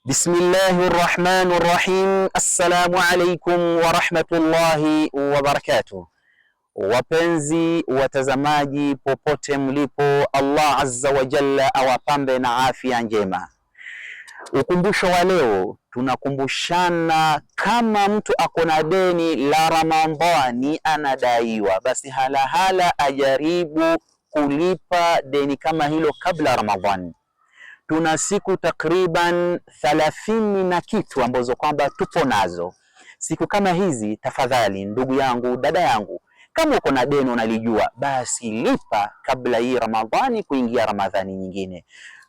Bismillahir Rahmanir Rahim. Assalamu alaikum wa rahmatullahi wa barakatuh. Wapenzi watazamaji popote mlipo, Allah azza wa jalla awapambe na afya njema. Ukumbusho wa leo, tunakumbushana kama mtu akona deni la Ramadhani anadaiwa, basi hala ajaribu kulipa deni kama hilo kabla Ramadhani. Tuna siku takriban 30 na kitu ambazo kwamba tupo nazo. Siku kama hizi, tafadhali ndugu yangu, dada yangu, kama uko na deni unalijua, basi lipa kabla hii Ramadhani kuingia Ramadhani nyingine.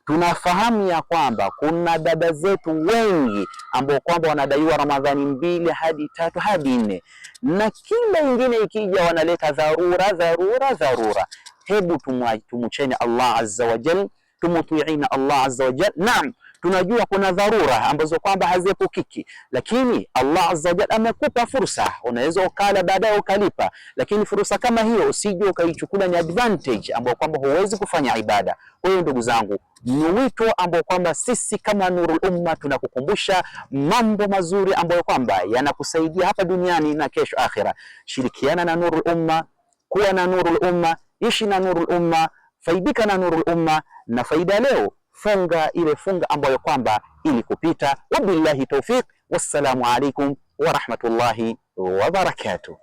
Tunafahamu ya kwamba kuna dada zetu wengi ambao kwamba wanadaiwa Ramadhani 2 hadi 3 hadi 4, na kila ingine ikija wanaleta dharura. Hebu tumucheni Allah azza wa jalla, tumutiina Allah azza wa jalla. Naam, tunajua kuna dharura ambazo kwamba haziepukiki, lakini Allah azza wa jalla amekupa fursa, unaweza ukala baadaye ukalipa, lakini fursa kama hiyo usije ukaichukua ni advantage ambayo kwamba huwezi kufanya ibada. Kwa hiyo ndugu zangu, ni wito ambao kwamba sisi kama Nurul Umma tunakukumbusha mambo mazuri ambayo kwamba yanakusaidia hapa duniani na kesho akhira. Shirikiana na Nurul Umma, kuwa na Nurul Umma, ishi na Nurul Umma, faidika na Nurul Umma, na faida leo funga ile funga ambayo kwamba ili kupita. Wabillahi tawfiq, wassalamu alaikum wa rahmatullahi wa barakatuh.